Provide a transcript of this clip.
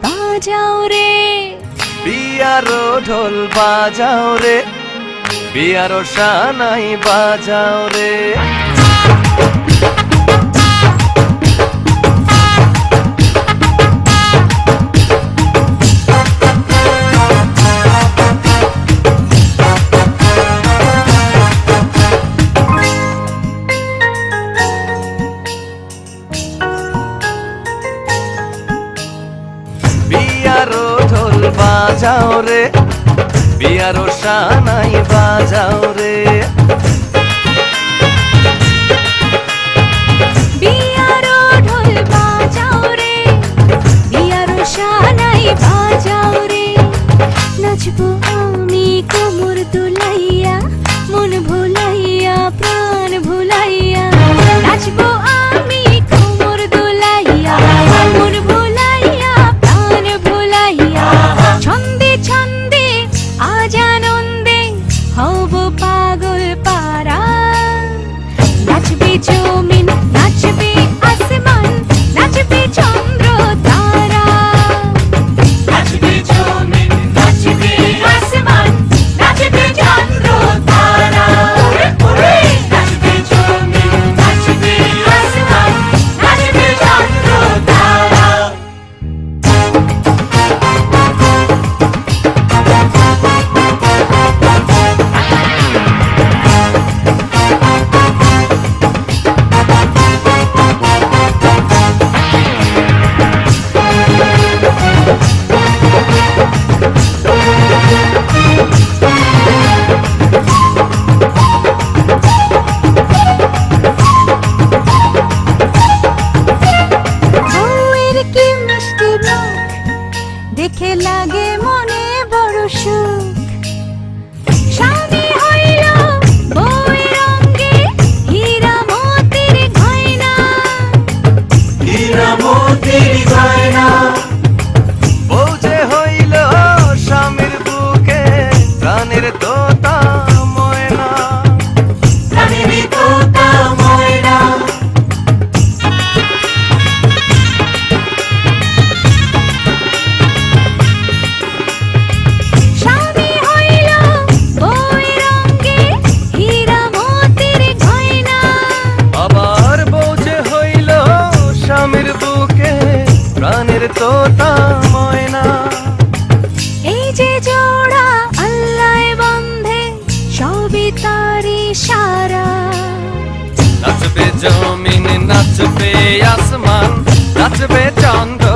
বাজাও রে, বিয়ারো ঢোল বাজাও রে, বিয়ারো সানাই বাজাও রে। বিয়ারো ঢোল বাজাও রে, বিয়ারো সানাই বাজাও রে। বিয়ারো ঢোল বাজাও রে, বিয়ারো সানাই বাজাও রে। নাচবো আমি কোমর দুলাইয়া, মন ভুলাইয়া প্রাণ ভুলাইয়া। নাচবো আমি কোমর দুলাইয়া, মন ভুলাইয়া প্রাণ ভুলাইয়া। ছন্দে ছন্দে আজ আনন্দে হব পাগল পারা। নাচবে জমিন, নাচবে আসমান, নাচবে চন্দ্র তারা। নাচবে জমিন, নাচবে আসমান, নাচবে চন্দ্র তারা। নাচবে জমিন, নাচবে আসমান, নাচবে চন্দ্র তারা। বউয়ের কি মিষ্টি মুখ, দেখে লাগে মনে বড় সুখ। স্বামী হইল বউয়ের অঙ্গে হীরা মোতির গয়না, হীরা মোতির গয়না। বউ যে হইল স্বামীর বুকে প্রাণের তোতা ময়না। প্রাণের তোতা ময়না। স্বামী হইল বউয়ের অঙ্গে হীরা মোতির গয়না। আবার বউ যে হইল স্বামীর বুকে প্রাণের তোতা ময়না। এই যে জোড়া আল্লাহ বন্ধে, সবই তারি সারা। নাচবে জমিন, নাচবে আসমান, নাচবে চন্দ্র